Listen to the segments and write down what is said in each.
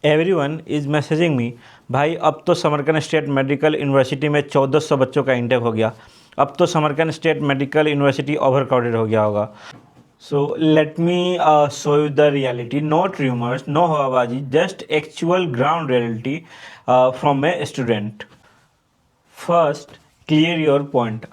Everyone is messaging me. भाई अब तो समरकंद स्टेट मेडिकल यूनिवर्सिटी में 1400 बच्चों का इंटेक हो गया। अब तो Samarkand state medical university overcrowded हो गया होगा। So let me show you the reality, not rumours, no हवाबाजी, just actual ground reality from a student. First, clear your point.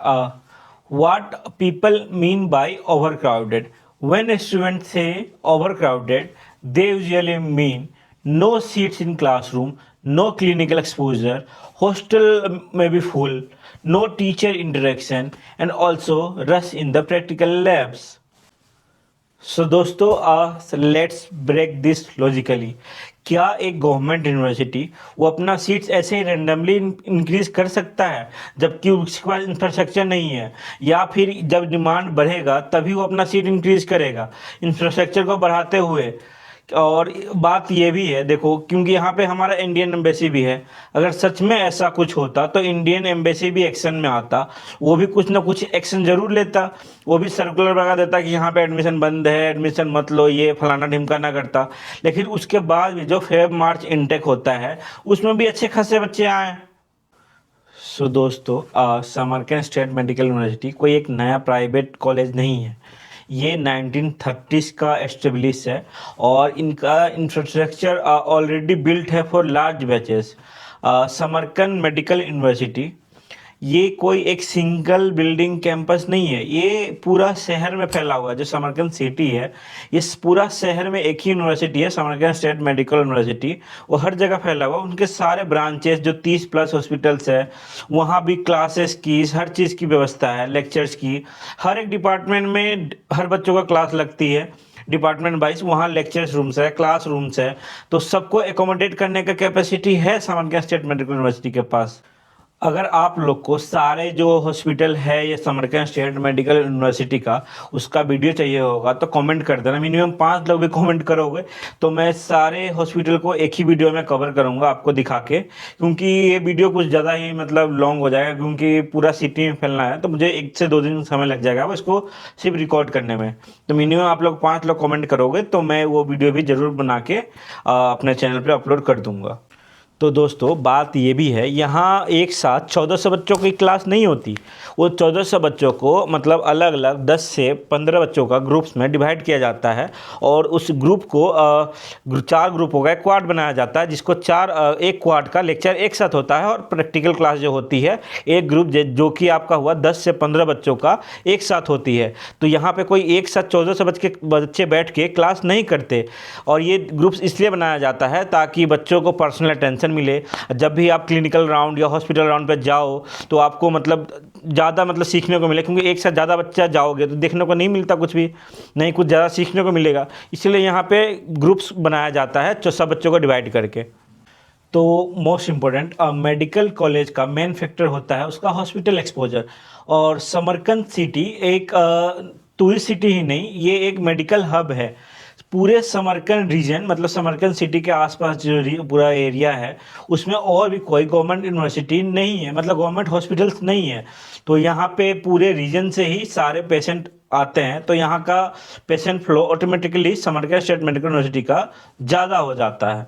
What people mean by overcrowded? When students say overcrowded, they usually mean no seats in classroom, no clinical exposure, hostel may be full, no teacher interaction, and also rush in the practical labs. सो दोस्तों let's break this logically. क्या एक government university वो अपना seats ऐसे ही randomly increase कर सकता है जबकि उसके पास इंफ्रास्ट्रक्चर नहीं है? या फिर जब डिमांड बढ़ेगा तभी वो अपना सीट इंक्रीज करेगा इंफ्रास्ट्रक्चर को बढ़ाते हुए? और बात ये भी है, देखो, क्योंकि यहाँ पे हमारा इंडियन एम्बेसी भी है। अगर सच में ऐसा कुछ होता तो इंडियन एम्बेसी भी एक्शन में आता, वो भी कुछ ना कुछ एक्शन जरूर लेता। वो भी सर्कुलर लगा देता कि यहाँ पे एडमिशन बंद है, एडमिशन मत लो, ये फलाना ढिमकाना करता। लेकिन उसके बाद भी जो फेब मार्च इनटेक होता है उसमें भी अच्छे खासे बच्चे आए। सो दोस्तों, समरकंद स्टेट मेडिकल यूनिवर्सिटी कोई एक नया प्राइवेट कॉलेज नहीं है। ये 1930s का एस्टेब्लिश है और इनका इंफ्रास्ट्रक्चर ऑलरेडी बिल्ट है for large batches. Samarkand medical university ये कोई एक सिंगल बिल्डिंग कैंपस नहीं है, ये पूरा शहर में फैला हुआ है। जो समरकंद सिटी है, इस पूरा शहर में एक ही यूनिवर्सिटी है, समरकंद स्टेट मेडिकल यूनिवर्सिटी। वो हर जगह फैला हुआ, उनके सारे ब्रांचेस जो 30 प्लस हॉस्पिटल्स है, वहाँ भी क्लासेस की हर चीज़ की व्यवस्था है, लेक्चर्स की। हर एक डिपार्टमेंट में हर बच्चों का क्लास लगती है, डिपार्टमेंट वाइज वहाँ लेक्चर्स रूम्स है, क्लास रूम्स है। तो सबको एकोमोडेट करने का कैपेसिटी है समरकंद स्टेट मेडिकल यूनिवर्सिटी के पास। अगर आप लोग को सारे जो हॉस्पिटल है ये समरकंद स्टेट मेडिकल यूनिवर्सिटी का उसका वीडियो चाहिए होगा तो कमेंट कर देना। मिनिमम 5 लोग भी कमेंट करोगे तो मैं सारे हॉस्पिटल को एक ही वीडियो में कवर करूंगा आपको दिखा के, क्योंकि ये वीडियो कुछ ज़्यादा ही मतलब लॉन्ग हो जाएगा, क्योंकि पूरा सिटी में फैलना है तो मुझे 1 से 2 दिन समय लग जाएगा वो इसको सिर्फ रिकॉर्ड करने में। तो मिनिमम आप लोग 5 लोग कमेंट करोगे तो मैं वो वीडियो भी ज़रूर बना के अपने चैनल पर अपलोड कर दूँगा। तो दोस्तों बात ये भी है, यहाँ एक साथ 1400 बच्चों की क्लास नहीं होती। वो 1400 बच्चों को मतलब अलग अलग 10 से 15 बच्चों का ग्रुप्स में डिवाइड किया जाता है और उस ग्रुप को 4 ग्रुपों का एक क्वाड बनाया जाता है, जिसको एक क्वाड का लेक्चर एक साथ होता है और प्रैक्टिकल क्लास जो होती है एक ग्रुप जो कि आपका हुआ 10 से 15 बच्चों का एक साथ होती है। तो यहाँ पे कोई एक साथ 1400 बच्चे बैठ के क्लास नहीं करते और ये ग्रुप्स इसलिए बनाया जाता है ताकि बच्चों को पर्सनल अटेंशन मिले। जब भी आप क्लिनिकल राउंड या हॉस्पिटल राउंड पे जाओ तो आपको मतलब ज़्यादा मतलब सीखने को मिले, क्योंकि एक साथ ज़्यादा बच्चा जाओगे तो देखने को नहीं मिलता कुछ भी, नहीं कुछ ज़्यादा सीखने को मिलेगा। इसलिए यहाँ पे ग्रुप्स बनाया जाता है सब बच्चों को डिवाइड करके। तो मोस्ट इम्पोर्टेंट मेडिकल कॉलेज का मेन फैक्टर होता है उसका हॉस्पिटल एक्सपोजर। और समरकंद सिटी एक टूरिस्ट सिटी ही नहीं, ये एक मेडिकल हब है। पूरे समरकंद रीजन मतलब समरकंद सिटी के आसपास जो पूरा एरिया है उसमें और भी कोई गवर्नमेंट यूनिवर्सिटी नहीं है, मतलब गवर्नमेंट हॉस्पिटल्स नहीं है। तो यहाँ पे पूरे रीजन से ही सारे पेशेंट आते हैं, तो यहाँ का patient flow automatically Samarkand state medical university का ज़्यादा हो जाता है।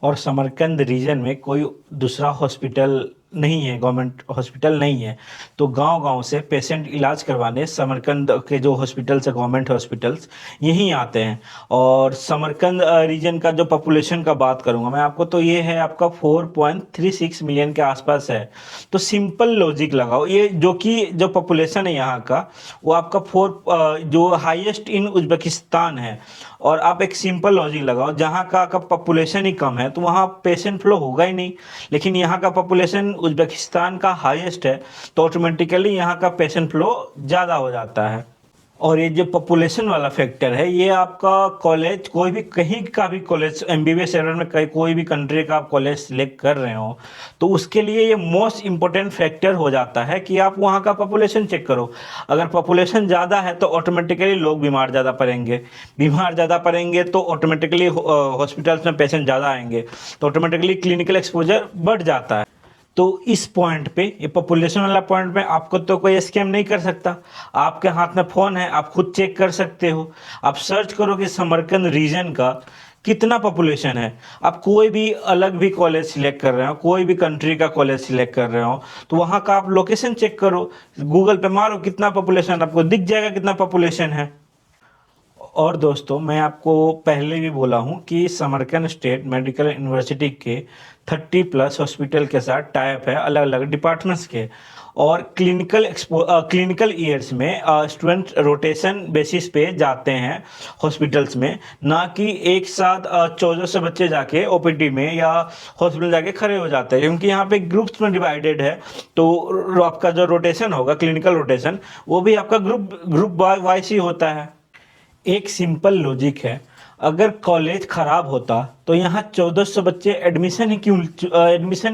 और समरकंद रीजन में कोई दूसरा हॉस्पिटल नहीं है, गवर्नमेंट हॉस्पिटल नहीं है। तो गांव-गांव से पेशेंट इलाज करवाने समरकंद के जो हॉस्पिटल्स है, गवर्नमेंट हॉस्पिटल्स, यहीं आते हैं। और समरकंद रीजन का जो पॉपुलेशन का बात करूंगा मैं आपको, तो ये है आपका 4.36 मिलियन के आसपास है। तो सिंपल लॉजिक लगाओ, ये जो पॉपुलेशन है यहाँ का वो आपका जो हाईएस्ट इन उज्बेकिस्तान है। और आप एक सिंपल लॉजिक लगाओ, जहाँ का पॉपुलेशन ही कम है तो वहाँ पेशेंट फ्लो होगा ही नहीं। लेकिन यहाँ का पॉपुलेशन उज्बेकिस्तान का हाईएस्ट है तो ऑटोमेटिकली यहाँ का पेशेंट फ्लो ज़्यादा हो जाता है। और ये जो पॉपुलेशन वाला फैक्टर है, ये आपका कॉलेज कोई भी कहीं का भी कॉलेज एमबीबीएस लेवल में कोई भी कंट्री का आप कॉलेज सिलेक्ट कर रहे हो तो उसके लिए ये मोस्ट इंपॉर्टेंट फैक्टर हो जाता है कि आप वहाँ का पॉपुलेशन चेक करो। अगर पॉपुलेशन ज़्यादा है तो ऑटोमेटिकली लोग बीमार ज़्यादा पड़ेंगे तो ऑटोमेटिकली हॉस्पिटल्स में पेशेंट ज़्यादा आएंगे, तो ऑटोमेटिकली क्लिनिकल एक्सपोजर बढ़ जाता है। तो इस पॉइंट पे, ये पॉपुलेशन वाला पॉइंट पे आपको तो कोई स्कैम नहीं कर सकता। आपके हाथ में फ़ोन है, आप खुद चेक कर सकते हो। आप सर्च करो कि समरकंद रीजन का कितना पॉपुलेशन है। आप कोई भी अलग भी कॉलेज सिलेक्ट कर रहे हो, कोई भी कंट्री का कॉलेज सिलेक्ट कर रहे हो, तो वहाँ का आप लोकेशन चेक करो, गूगल पे मारो कितना पॉपुलेशन, आपको दिख जाएगा कितना पॉपुलेशन है। और दोस्तों मैं आपको पहले भी बोला हूँ कि समरकंद स्टेट मेडिकल यूनिवर्सिटी के 30+ हॉस्पिटल के साथ टाइप है, अलग अलग डिपार्टमेंट्स के। और क्लिनिकल ईयर्स में स्टूडेंट रोटेशन बेसिस पे जाते हैं हॉस्पिटल्स में, ना कि एक साथ 1400 बच्चे जाके ओपीडी में या हॉस्पिटल जाके खड़े हो जाते हैं, क्योंकि यहाँ पे ग्रुप्स में डिवाइडेड है। तो आपका जो रोटेशन होगा, क्लिनिकल रोटेशन, वो भी आपका ग्रुप वाइज ही होता है। एक सिंपल लॉजिक है, अगर कॉलेज ख़राब होता तो यहाँ 1400 बच्चे एडमिशन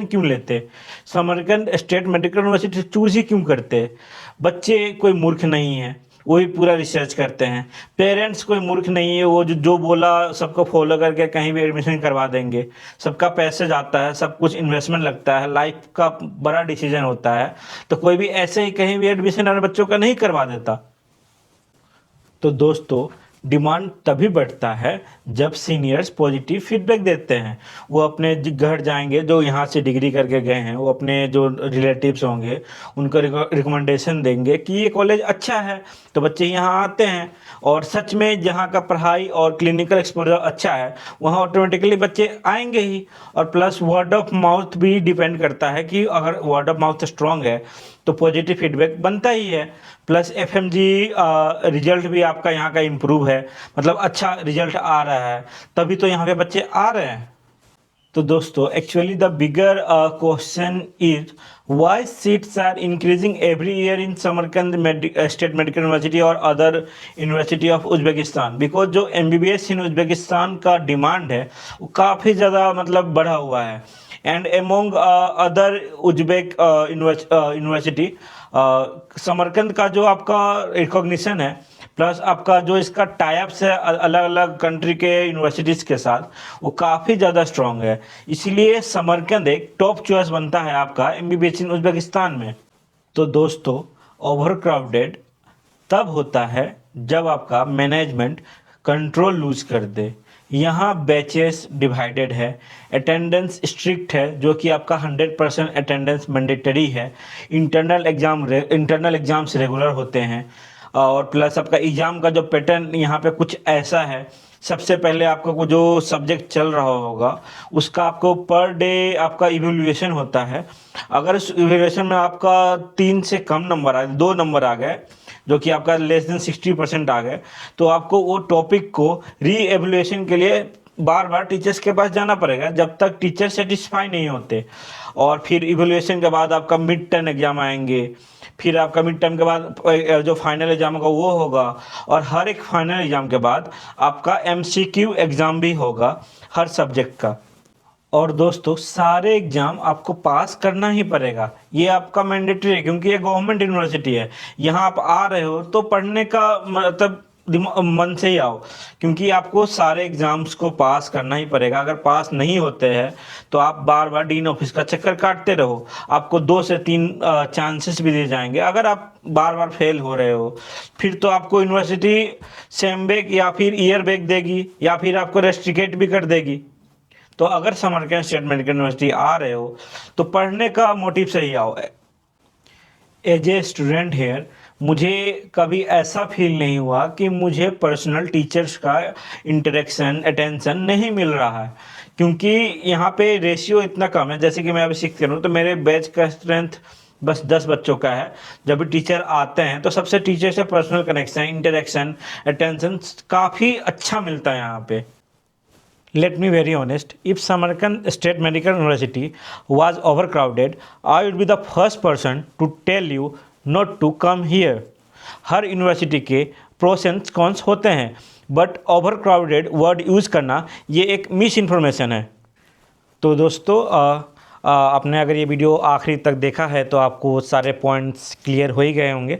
क्यों लेते, Samarkand state medical university choose ही क्यों करते। बच्चे कोई मूर्ख नहीं है, वही पूरा रिसर्च करते हैं। पेरेंट्स कोई मूर्ख नहीं है, वो जो बोला सबको फॉलो करके कहीं भी एडमिशन करवा देंगे। सबका पैसे जाता है, सब कुछ इन्वेस्टमेंट लगता है, लाइफ का बड़ा डिसीजन होता है, तो कोई भी ऐसे ही कहीं भी एडमिशन अपने बच्चों का नहीं करवा देता। तो दोस्तों डिमांड तभी बढ़ता है जब सीनियर्स पॉजिटिव फीडबैक देते हैं। वो अपने घर जाएंगे, जो यहाँ से डिग्री करके गए हैं, वो अपने जो रिलेटिव्स होंगे उनको रिकमेंडेशन देंगे कि ये कॉलेज अच्छा है, तो बच्चे यहाँ आते हैं। और सच में जहाँ का पढ़ाई और क्लिनिकल एक्सपोजर अच्छा है, वहाँ ऑटोमेटिकली बच्चे आएंगे ही। और प्लस वर्ड ऑफ माउथ भी डिपेंड करता है कि अगर वर्ड ऑफ माउथ स्ट्रांग है तो पॉजिटिव फीडबैक बनता ही है। प्लस FMG रिजल्ट भी आपका यहाँ का इम्प्रूव है, मतलब अच्छा रिजल्ट आ रहा है, तभी तो यहाँ पे बच्चे आ रहे हैं। तो दोस्तों actually the bigger question is why seats are increasing every year in Samarkand state medical university और other university of Uzbekistan. Because जो MBBS इन उज्बेकिस्तान का डिमांड है वो काफ़ी ज़्यादा मतलब बढ़ा हुआ है। And among other Uzbek university Samarkand का जो आपका रिकॉग्निशन है, प्लस आपका जो इसका टाइप्स है अलग अलग कंट्री के यूनिवर्सिटीज़ के साथ, वो काफ़ी ज़्यादा स्ट्रॉन्ग है। इसीलिए समरकंद एक टॉप चॉइस बनता है आपका MBBS इन उज्बेकिस्तान में। तो दोस्तों ओवर क्राउडेड तब होता है जब आपका मैनेजमेंट कंट्रोल लूज कर दे। यहाँ बैचेस डिवाइडेड है, अटेंडेंस स्ट्रिक्ट है, जो कि आपका 100% अटेंडेंस मैंडेटरी है। इंटरनल एग्ज़ाम्स रेगुलर होते हैं। और प्लस आपका एग्ज़ाम का जो पैटर्न यहाँ पे कुछ ऐसा है, सबसे पहले आपका जो सब्जेक्ट चल रहा होगा उसका आपको पर डे आपका इवैल्यूएशन होता है। अगर उस इवैल्यूएशन में आपका 3 से कम नंबर आ गए, 2 नंबर आ गए, जो कि आपका लेस देन 60% आ गए, तो आपको वो टॉपिक को री एवैल्यूएशन के लिए बार बार टीचर्स के पास जाना पड़ेगा, जब तक टीचर सेटिस्फाई नहीं होते। और फिर इवैल्यूएशन के बाद आपका मिड टर्म एग्ज़ाम आएंगे, फिर आपका मिड टर्म के बाद जो फाइनल एग्ज़ाम होगा वो होगा, और हर एक फाइनल एग्ज़ाम के बाद आपका MCQ एग्ज़ाम भी होगा हर सब्जेक्ट का। और दोस्तों सारे एग्ज़ाम आपको पास करना ही पड़ेगा, ये आपका मैंडेटरी है, क्योंकि ये गवर्नमेंट यूनिवर्सिटी है। यहाँ आप आ रहे हो तो पढ़ने का मतलब मन से ही आओ, क्योंकि आपको सारे एग्ज़ाम्स को पास करना ही पड़ेगा। अगर पास नहीं होते हैं तो आप बार बार डीन ऑफिस का चक्कर काटते रहो, आपको 2 से 3 चांसेस भी दिए जाएंगे। अगर आप बार बार फेल हो रहे हो फिर तो आपको यूनिवर्सिटी सेम बैक या फिर ईयर बैक देगी, या फिर आपको रेस्ट्रिकेट भी कर देगी। तो अगर समरकंद स्टेट मेडिकल यूनिवर्सिटी आ रहे हो तो पढ़ने का मोटिव से ही आओ। एज ए स्टूडेंट हेयर मुझे कभी ऐसा फील नहीं हुआ कि मुझे पर्सनल टीचर्स का इंटरेक्शन अटेंशन नहीं मिल रहा है, क्योंकि यहाँ पे रेशियो इतना कम है। जैसे कि मैं अभी सीखते रहूँ तो मेरे बैच का स्ट्रेंथ बस 10 बच्चों का है। जब भी टीचर आते हैं तो सबसे टीचर से पर्सनल कनेक्शन, इंटरेक्शन, अटेंशन काफ़ी अच्छा मिलता है यहाँ पे। Let me very honest, if Samarkand State Medical University was overcrowded, I would be the first person to tell you not to come here. Her university के pros and cons होते हैं, but overcrowded word use करना ये एक miss information है। तो दोस्तों आपने अगर ये वीडियो आखिरी तक देखा है तो आपको सारे पॉइंट्स क्लियर हो ही गए होंगे।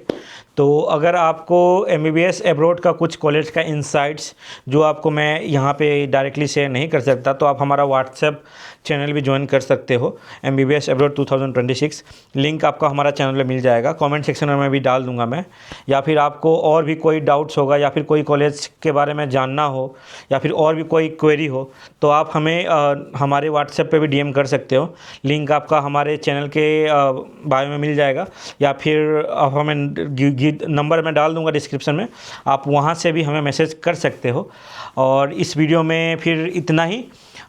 तो अगर आपको MBBS एब्रॉड का कुछ कॉलेज का इंसाइट्स जो आपको मैं यहाँ पे डायरेक्टली शेयर नहीं कर सकता, तो आप हमारा व्हाट्सएप चैनल भी ज्वाइन कर सकते हो, MBBS एब्रॉड 2026। लिंक आपका हमारा चैनल में मिल जाएगा, कमेंट सेक्शन में मैं भी डाल दूंगा मैं। या फिर आपको और भी कोई डाउट्स होगा या फिर कोई कॉलेज के बारे में जानना हो या फिर और भी कोई क्वेरी हो, तो आप हमें हमारे व्हाट्सएप पे भी DM कर सकते हो। लिंक आपका हमारे चैनल के बायो में मिल जाएगा, या फिर आप हमें नंबर मैं डाल दूंगा डिस्क्रिप्शन में, आप वहाँ से भी हमें मैसेज कर सकते हो। और इस वीडियो में फिर इतना ही।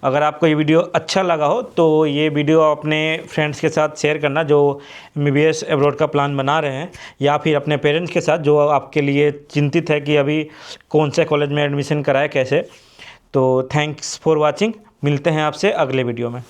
अगर आपको ये वीडियो अच्छा लगा हो तो ये वीडियो अपने फ्रेंड्स के साथ शेयर करना जो MBBS एब्रॉड का प्लान बना रहे हैं, या फिर अपने पेरेंट्स के साथ जो आपके लिए चिंतित है कि अभी कौन से कॉलेज में एडमिशन कराए कैसे। तो थैंक्स फॉर वाचिंग, मिलते हैं आपसे अगले वीडियो में।